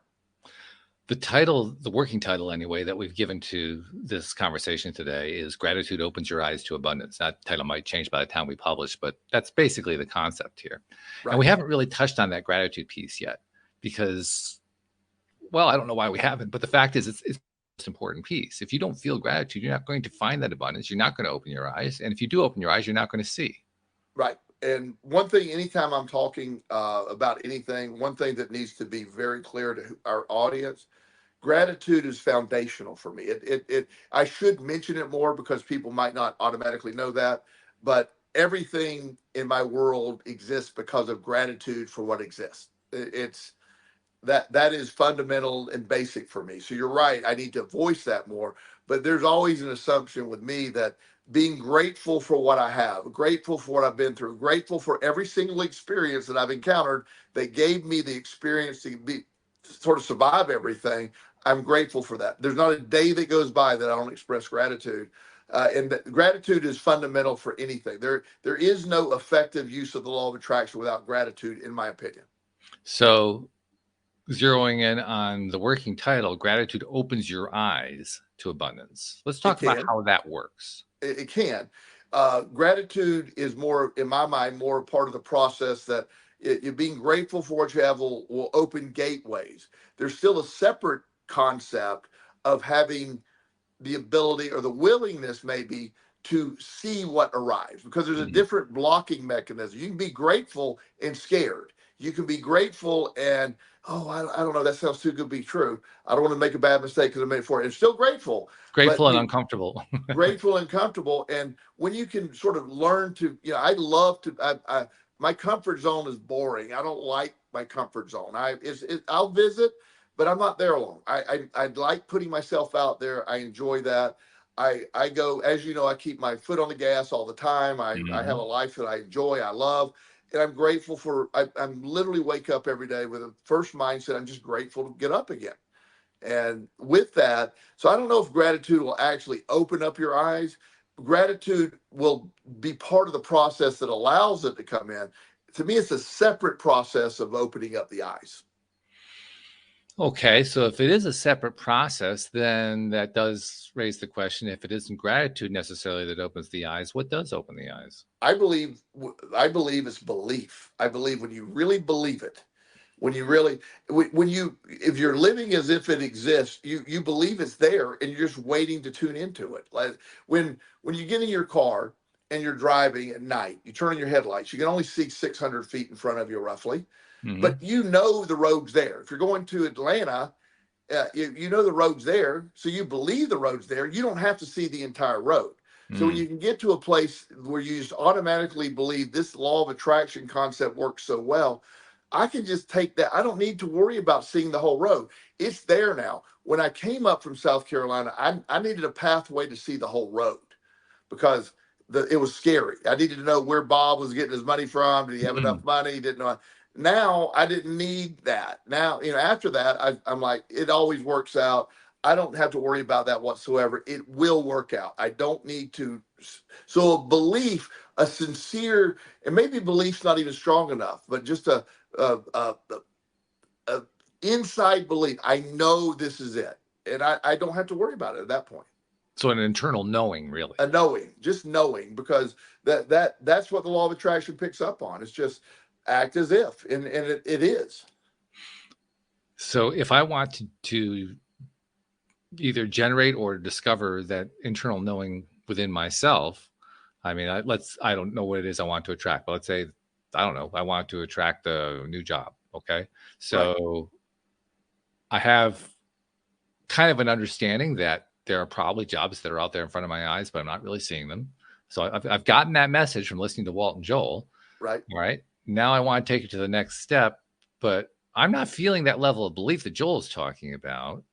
The title, the working title anyway, that we've given to this conversation today is Gratitude Opens Your Eyes to Abundance. That title might change by the time we publish, but that's basically the concept here. Right. And we haven't really touched on that gratitude piece yet because, well, I don't know why we haven't, but the fact is it's most important piece. If you don't feel gratitude, you're not going to find that abundance. You're not going to open your eyes. And if you do open your eyes, you're not going to see. Right. And one thing, anytime I'm talking about anything, one thing that needs to be very clear to our audience, gratitude is foundational for me. I should mention it more because people might not automatically know that, but everything in my world exists because of gratitude for what exists. That is fundamental and basic for me. So you're right. I need to voice that more. But there's always an assumption with me that being grateful for what I have, grateful for what I've been through, grateful for every single experience that I've encountered that gave me the experience to be sort of survive everything. I'm grateful for that. There's not a day that goes by that I don't express gratitude. And that gratitude is fundamental for anything. There is no effective use of the law of attraction without gratitude, in my opinion. So, zeroing in on the working title, gratitude opens your eyes to abundance. Let's talk about how that works. It can. Gratitude is more, in my mind, more part of the process that being grateful for what you have will open gateways. There's still a separate concept of having the ability or the willingness maybe to see what arrives, because there's a different blocking mechanism. You can be grateful and scared. You can be grateful and, oh, I don't know, that sounds too good to be true. I don't want to make a bad mistake because I made it for it. And still grateful. Grateful and uncomfortable. Grateful and comfortable. And when you can sort of learn to, I love to, my comfort zone is boring. I don't like my comfort zone. I'll visit, but I'm not there long. I like putting myself out there. I enjoy that. I go, as you know, I keep my foot on the gas all the time. I have a life that I enjoy, I love, and I'm grateful for, I'm literally wake up every day with a first mindset. I'm just grateful to get up again. And with that, so I don't know if gratitude will actually open up your eyes. Gratitude will be part of the process that allows it to come in. To me, it's a separate process of opening up the eyes. Okay, so if it is a separate process, then that does raise the question, if it isn't gratitude necessarily that opens the eyes, what does open the eyes? I believe it's belief. I believe when you really believe it, if you're living as if it exists, you believe it's there and you're just waiting to tune into it. Like when you get in your car and you're driving at night, you turn on your headlights, you can only see 600 feet in front of you roughly. But you know the road's there. If you're going to Atlanta, you know the road's there, so you believe the road's there. You don't have to see the entire road. So when you can get to a place where you just automatically believe this law of attraction concept works so well, I can just take that. I don't need to worry about seeing the whole road. It's there now. When I came up from South Carolina, I needed a pathway to see the whole road because it was scary. I needed to know where Bob was getting his money from. Did he have enough money? Didn't know. Now I didn't need that. Now, after that, I'm like, it always works out. I don't have to worry about that whatsoever. It will work out. I don't need to. So a belief, a sincere, and maybe belief's not even strong enough, but just a inside belief. I know this is it. And I don't have to worry about it at that point. So an internal knowing, really. A knowing, just knowing, because that's what the law of attraction picks up on. It's just act as if, and it is. So if I want to either generate or discover that internal knowing within myself, I mean, I don't know what it is I want to attract, but let's say, I don't know, I want to attract a new job. Okay. So I have kind of an understanding that there are probably jobs that are out there in front of my eyes, but I'm not really seeing them. So I've gotten that message from listening to Walt and Joel. Right. All right. Now I want to take it to the next step, but I'm not feeling that level of belief that Joel is talking about.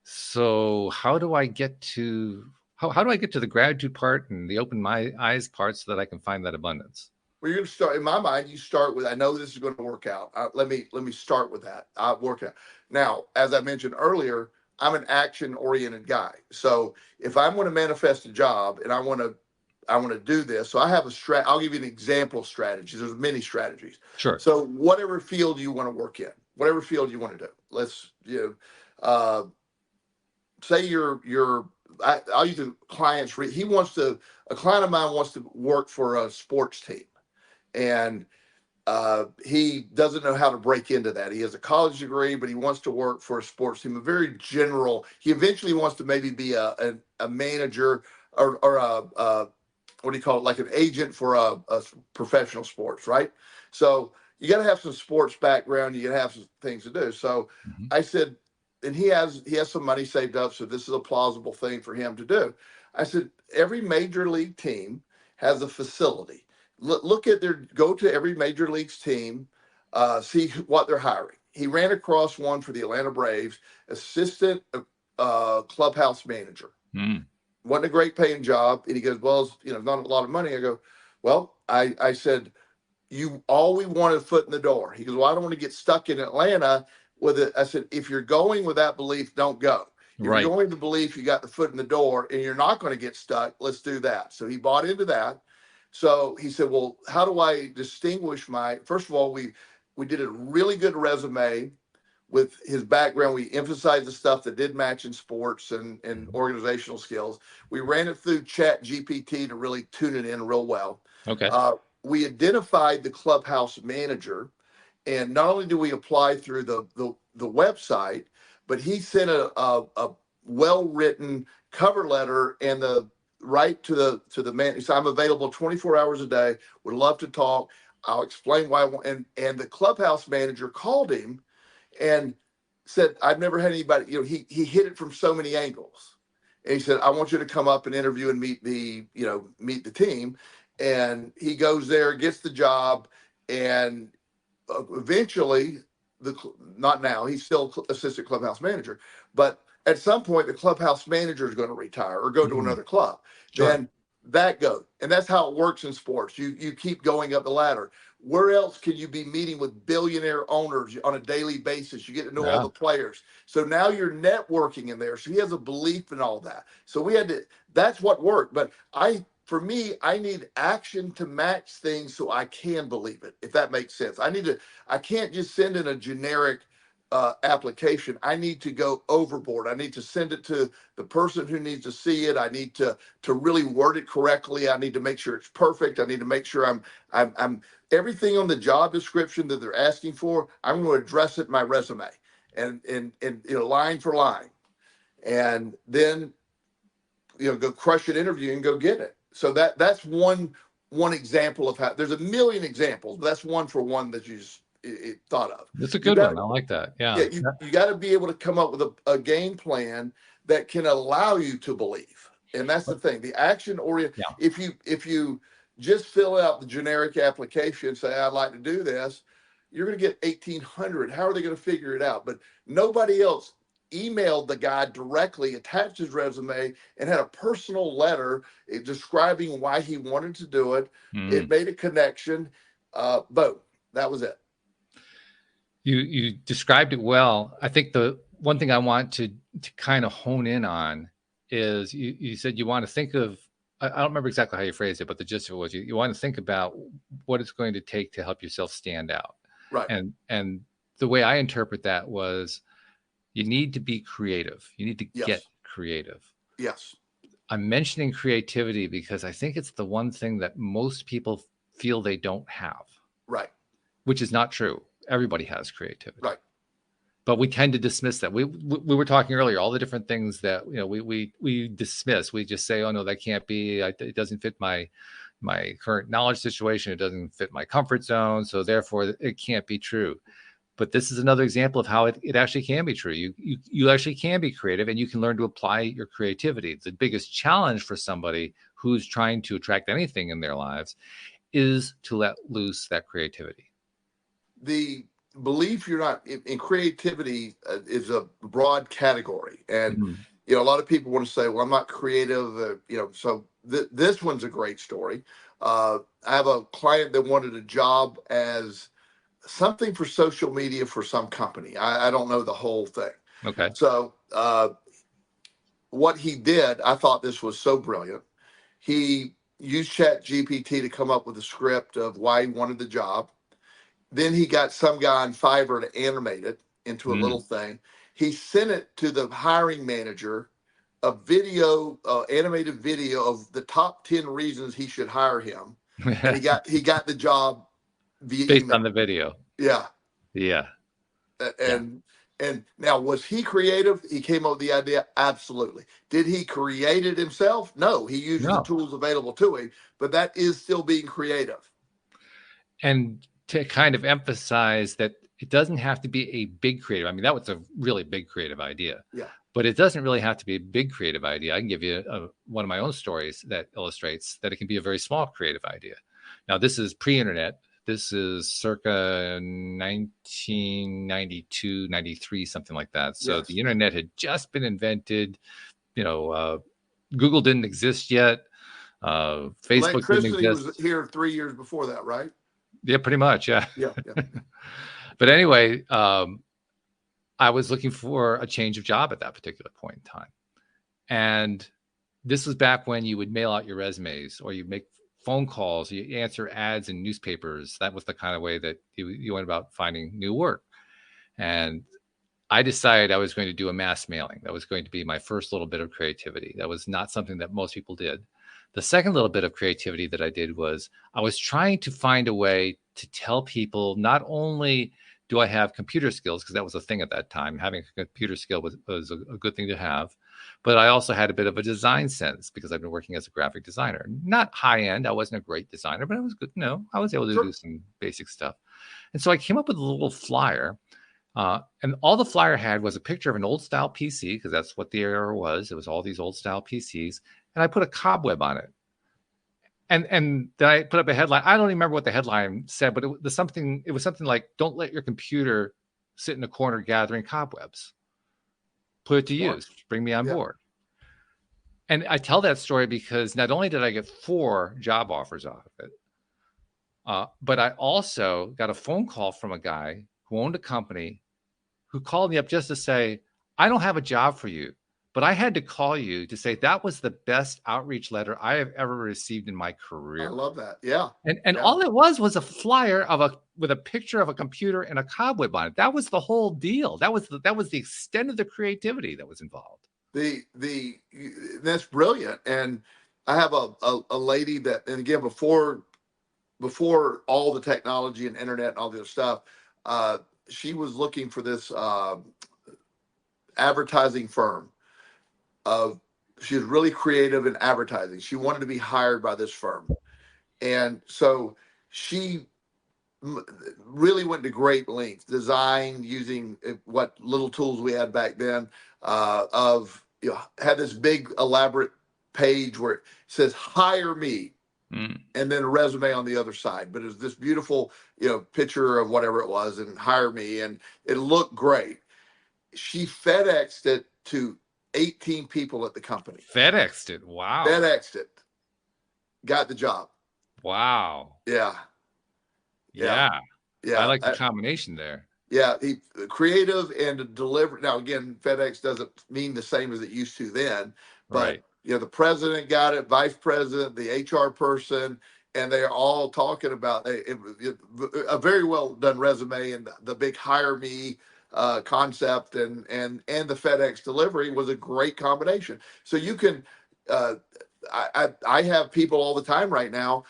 So how do I get to the gratitude part and the open my eyes part so that I can find that abundance? Well, you're going to start, in my mind, you start with, I know this is going to work out. Let me start with that. I'll work out. Now, as I mentioned earlier, I'm an action-oriented guy. So if I'm going to manifest a job and I want to do this, so I have I'll give you an example of strategies. There's many strategies. Sure. So whatever field you want to work in, whatever field you want to do, let's, say I'll use a client's, a client of mine wants to work for a sports team, and he doesn't know how to break into that. He has a college degree, but he wants to work for a sports team, a very general. He eventually wants to maybe be a manager or a what do you call it, like an agent for a professional sports, right? So you got to have some sports background. You got to have some things to do. So I said, and he has some money saved up, so this is a plausible thing for him to do. I said, every major league team has a facility. Go to every major league's team, see what they're hiring. he ran across one for the Atlanta Braves, assistant clubhouse manager. Wasn't a great paying job. And he goes, well, it's, you know, not a lot of money. I go, well, I said, you always want a foot in the door. He goes, well, I don't want to get stuck in Atlanta with it. I said, if you're going with that belief, don't go. If Right. you're going with the belief you got the foot in the door and you're not going to get stuck, let's do that. So he bought into that. So he said, well, how do I distinguish first of all, we did a really good resume with his background. We emphasized the stuff that did match in sports and organizational skills. We ran it through Chat GPT to really tune it in real well. Okay. We identified the clubhouse manager, and not only do we apply through the website, but he sent a well-written cover letter and the right to the man. He said, I'm available 24 hours a day. Would love to talk. I'll explain why I want. And the clubhouse manager called him and said, I've never had anybody, you know, he hit it from so many angles. And he said, I want you to come up and interview and meet the team. And he goes there, gets the job, and eventually, not now, he's still assistant clubhouse manager, but at some point the clubhouse manager is going to retire or go to another club. Sure. Then that goes, and that's how it works in sports. You keep going up the ladder. Where else can you be meeting with billionaire owners on a daily basis? You get to know all the players. So now you're networking in there. So he has a belief in all that. So that's what worked. But for me, I need action to match things so I can believe it, if that makes sense. I can't just send in a generic application. I need to go overboard. I need to send it to the person who needs to see it. I need to really word it correctly. I need to make sure it's perfect. I need to make sure I'm everything on the job description that they're asking for, I'm going to address it in my resume and line for line. And then, go crush an interview and go get it. So that's one example of how. There's a million examples, but that's one for one that you just thought of. That's a good one. I like that. Yeah. You got to be able to come up with a game plan that can allow you to believe. And that's the thing. The action oriented. Yeah. If you just fill out the generic application, say I'd like to do this, you're going to get 1,800. How are they going to figure it out? But nobody else emailed the guy directly, attached his resume, and had a personal letter describing why he wanted to do it. It made a connection. Boom. That was it. You described it well. I think the one thing I want to kind of hone in on is you said you want to think of, I don't remember exactly how you phrased it, but the gist of it was you want to think about what it's going to take to help yourself stand out. Right. And the way I interpret that was you need to be creative. You need to get creative. Yes. I'm mentioning creativity because I think it's the one thing that most people feel they don't have. Right. Which is not true. Everybody has creativity. Right. But we tend to dismiss that. We were talking earlier, all the different things that we dismiss. We just say, oh no, that can't be. It doesn't fit my current knowledge situation. It doesn't fit my comfort zone. So therefore, it can't be true. But this is another example of how it actually can be true. You actually can be creative, and you can learn to apply your creativity. The biggest challenge for somebody who's trying to attract anything in their lives is to let loose that creativity. The belief you're not in creativity is a broad category, and a lot of people want to say, well, I'm not creative, so this one's a great story. I have a client that wanted a job as something for social media for some company. I don't know the whole thing. Okay. So what he did, I thought this was so brilliant. He used Chat GPT to come up with a script of why he wanted the job. Then he got some guy on Fiverr to animate it into a little thing. He sent it to the hiring manager, a video, animated video of the top 10 reasons he should hire him. And he got the job via based email. On the video. Yeah. Yeah. And now, was he creative? He came up with the idea. Absolutely. Did he create it himself? No, he used the tools available to him, but that is still being creative. And to kind of emphasize that it doesn't have to be a big creative. I mean, that was a really big creative idea. Yeah. But it doesn't really have to be a big creative idea. I can give you one of my own stories that illustrates that it can be a very small creative idea. Now, this is pre-internet. This is circa 1992, 93, something like that. So Yes. the internet had just been invented. Google didn't exist yet. Facebook didn't Electricity exist. was here 3 years before that, right? Yeah, pretty much. Yeah. Yeah. But anyway, I was looking for a change of job at that particular point in time. And this was back when you would mail out your resumes, or you make phone calls, you answer ads in newspapers. That was the kind of way that you went about finding new work. And I decided I was going to do a mass mailing. That was going to be my first little bit of creativity. That was not something that most people did. The second little bit of creativity that I did was I was trying to find a way to tell people, not only do I have computer skills, because that was a thing at that time. Having a computer skill was a good thing to have. But I also had a bit of a design sense because I've been working as a graphic designer. Not high end. I wasn't a great designer, but I was good. I was able to do some basic stuff. And so I came up with a little flyer. And all the flyer had was a picture of an old style PC, because that's what the era was. It was all these old style PCs. And I put a cobweb on it. And then I put up a headline. I don't even remember what the headline said, but it was something like, "Don't let your computer sit in a corner gathering cobwebs. Put it to use. Bring me on board." And I tell that story because not only did I get 4 job offers out of it, but I also got a phone call from a guy who owned a company who called me up just to say, "I don't have a job for you, but I had to call you to say that was the best outreach letter I have ever received in my career." I love that. Yeah. And all it was a flyer with a picture of a computer and a cobweb on it. That was the whole deal. That was the extent of the creativity that was involved. That's brilliant. And I have a lady that, and again, before all the technology and internet and all the other stuff, she was looking for this advertising firm. She was really creative in advertising. She wanted to be hired by this firm. And so she really went to great lengths, design using what little tools we had back then, had this big elaborate page where it says, "Hire me." And then a resume on the other side. But it was this beautiful, picture of whatever it was, and "Hire me." And it looked great. She FedExed it to 18 people at the company. FedExed it. Wow. FedExed it. Got the job. Wow. Yeah. I like the combination there. Yeah, creative and deliver. Now, again, FedEx doesn't mean the same as it used to then, but the president got it, vice president, the HR person, and they're all talking about a very well done resume, and the big "hire me" concept, and the FedEx delivery was a great combination. So you can, I have people all the time right now,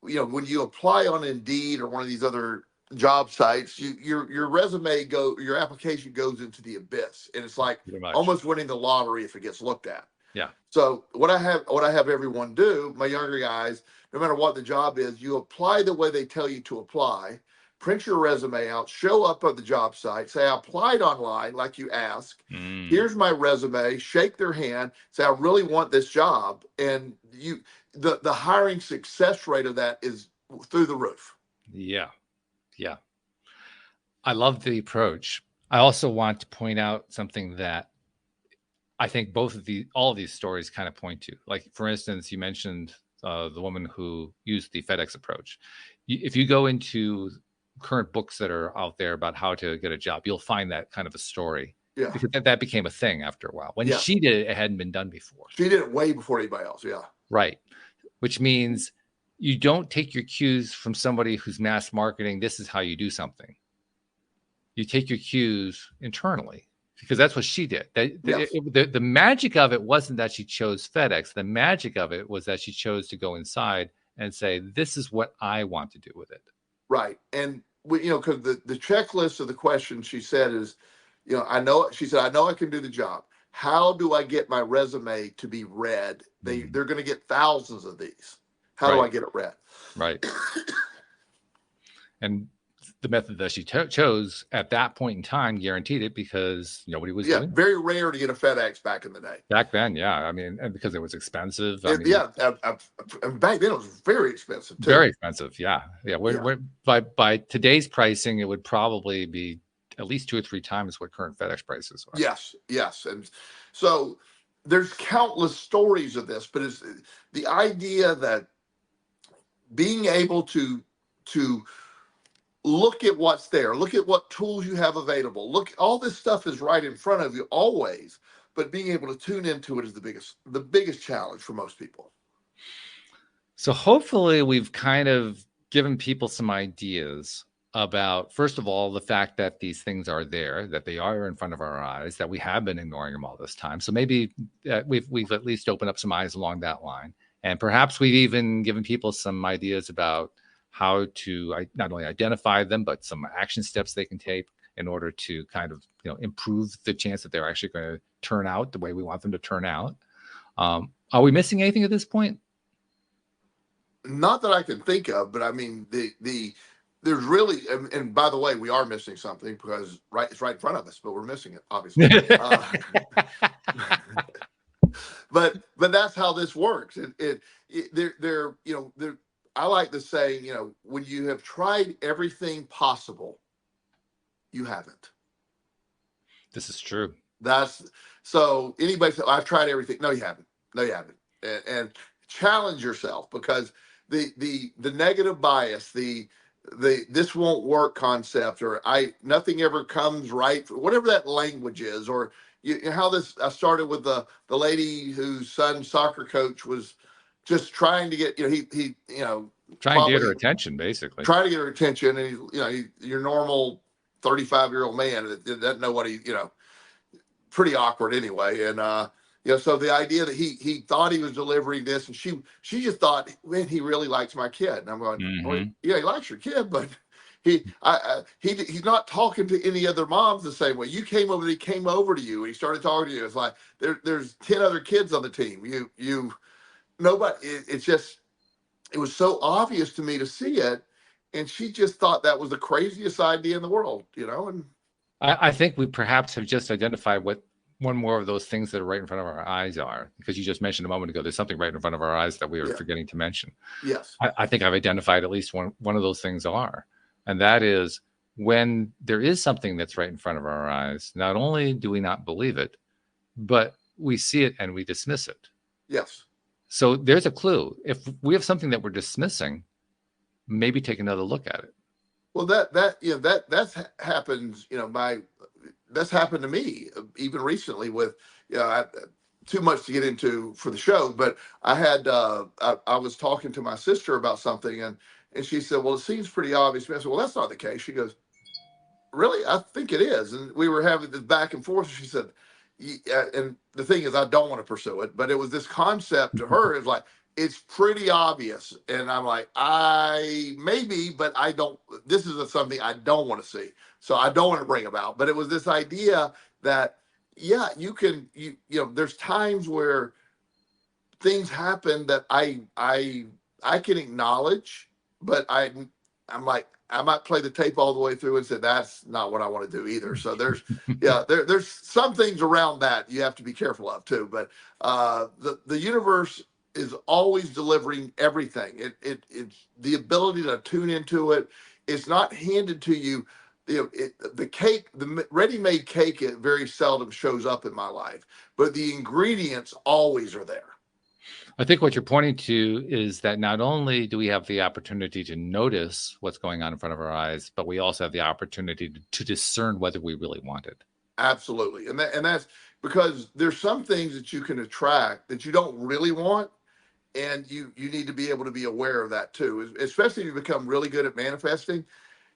when you apply on Indeed or one of these other job sites, your resume your application goes into the abyss, and it's like almost winning the lottery if it gets looked at. Yeah. So what I have everyone do, my younger guys, no matter what the job is, you apply the way they tell you to apply, print your resume out, show up at the job site, say, "I applied online like you asked. Here's my resume," shake their hand, say, "I really want this job." And the hiring success rate of that is through the roof. Yeah. I love the approach. I also want to point out something that I think all of these stories kind of point to. Like, for instance, you mentioned the woman who used the FedEx approach. If you go into current books that are out there about how to get a job, you'll find that kind of a story. Yeah. Because that became a thing after a while. When she did it, it hadn't been done before. She did it way before anybody else. Yeah. Right. Which means you don't take your cues from somebody who's mass marketing. This is how you do something. You take your cues internally, because that's what she did. The magic of it wasn't that she chose FedEx. The magic of it was that she chose to go inside and say, "This is what I want to do with it." Right. And because the checklist of the question she said is, I know I can do the job. How do I get my resume to be read? They're going to get thousands of these. How do I get it read? Right. And the method that she chose at that point in time guaranteed it because nobody was doing it. Very rare to get a FedEx back in the day. Back then, yeah. I mean, and because it was expensive. Back then it was very expensive too. Very expensive, yeah. We're by today's pricing, it would probably be at least 2 or 3 times what current FedEx prices are. Yes. And so there's countless stories of this, but it's the idea that being able to look at what's there, look at what tools you have available. Look, all this stuff is right in front of you always, but being able to tune into it is the biggest challenge for most people. So hopefully we've kind of given people some ideas about, first of all, the fact that these things are there, that they are in front of our eyes, that we have been ignoring them all this time. So maybe we've at least opened up some eyes along that line. And perhaps we've even given people some ideas about how to not only identify them, but some action steps they can take in order to kind of improve the chance that they're actually going to turn out the way we want them to turn out. Are we missing anything at this point? Not that I can think of, but I mean, there's really, and by the way, we are missing something because it's right in front of us, but we're missing it, obviously. But that's how this works. I like to say, when you have tried everything possible, you haven't. This is true. So anybody say, I've tried everything. No, you haven't. And challenge yourself, because the negative bias, the this won't work concept, or nothing ever comes right, whatever that language is, or I started with the lady whose son's soccer coach was just trying to get, trying to get her attention, basically. Trying to get her attention, and he's your normal 35-year-old man that doesn't know what pretty awkward anyway, and so the idea that he thought he was delivering this, and she just thought, man, he really likes my kid, and I'm going, well, yeah, he likes your kid, but he's not talking to any other moms the same way. He came over to you, and he started talking to you. It's like there's 10 other kids on the team. Nobody. It was so obvious to me to see it, and she just thought that was the craziest idea in the world, And I think we perhaps have just identified what one more of those things that are right in front of our eyes are, because you just mentioned a moment ago, there's something right in front of our eyes that we were forgetting to mention. Yes. I think I've identified at least one of those things are, and that is when there is something that's right in front of our eyes, not only do we not believe it, but we see it and we dismiss it. Yes. So there's a clue. If we have something that we're dismissing, maybe take another look at it. Well, that's happened. That's happened to me even recently with, too much to get into for the show, but I had I was talking to my sister about something, and she said, well, it seems pretty obvious. I said, well, that's not the case. She goes, really? I think it is. And we were having this back and forth. She said, and the thing is, I don't want to pursue it, but it was this concept to her. It's like, it's pretty obvious. And I'm like, maybe, but I don't, this is something I don't want to see. So I don't want to bring about, but it was this idea that, you can, there's times where things happen that I can acknowledge, but I'm like, I might play the tape all the way through and say, that's not what I want to do either. So there's, there's some things around that you have to be careful of too. But the universe is always delivering everything. It's the ability to tune into it. It's not handed to you. The cake, the ready-made cake, it very seldom shows up in my life, but the ingredients always are there. I think what you're pointing to is that not only do we have the opportunity to notice what's going on in front of our eyes, but we also have the opportunity to discern whether we really want it. Absolutely. And that's because there's some things that you can attract that you don't really want. And you need to be able to be aware of that too, especially if you become really good at manifesting.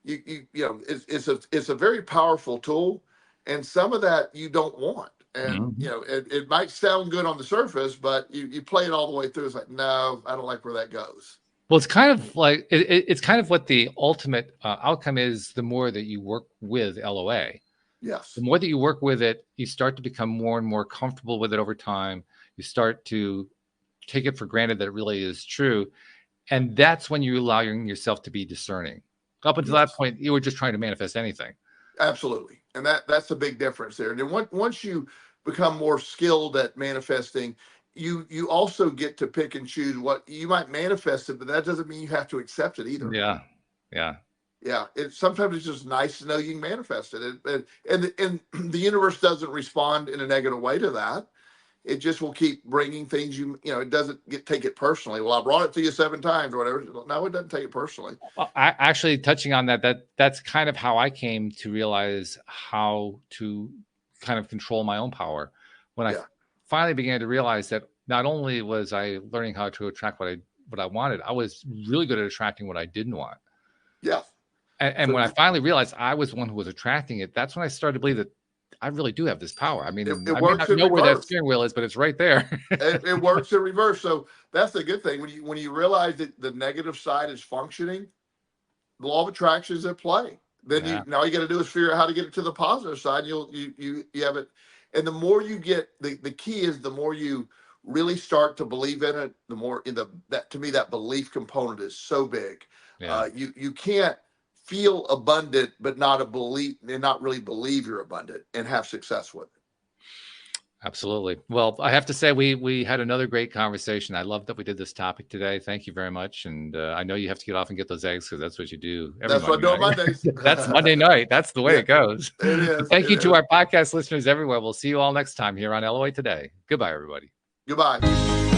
It's a very powerful tool, and some of that you don't want. And it might sound good on the surface, but you play it all the way through. It's like, no, I don't like where that goes. Well, it's kind of like it's kind of what the ultimate outcome is. The more that you work with LOA, yes, the more that you work with it, you start to become more and more comfortable with it over time. You start to take it for granted that it really is true, and that's when you're allowing yourself to be discerning. Up until that point, you were just trying to manifest anything. Absolutely. And that's the big difference there. And then once you become more skilled at manifesting, you also get to pick and choose what you might manifest it, but that doesn't mean you have to accept it either. Yeah. Yeah. Yeah. Sometimes it's just nice to know you can manifest it. And the universe doesn't respond in a negative way to that. It just will keep bringing things it doesn't take it personally. Well, I brought it to you 7 times or whatever. No, it doesn't take it personally. Well, I actually, touching on that's kind of how I came to realize how to kind of control my own power. When I finally began to realize that not only was I learning how to attract what I wanted, I was really good at attracting what I didn't want. Yeah. And when I finally realized I was the one who was attracting it, that's when I started to believe that I really do have this power. I mean, I may not know where that steering wheel is, but it's right there. It works in reverse. So that's the good thing. When you realize that the negative side is functioning, the law of attraction is at play. Then now you got to do is figure out how to get it to the positive side. You have it. And the more you get, the key is the more you really start to believe in it, the more to me, that belief component is so big. Yeah. You can't feel abundant, but not really believe you're abundant and have success with it. Absolutely. Well, I have to say we had another great conversation. I love that we did this topic today. Thank you very much. And I know you have to get off and get those eggs because that's what you do. That's what I do on Mondays. That's Monday night. That's the way it goes. It is. Thank you to our podcast listeners everywhere. We'll see you all next time here on LOA Today. Goodbye, everybody. Goodbye.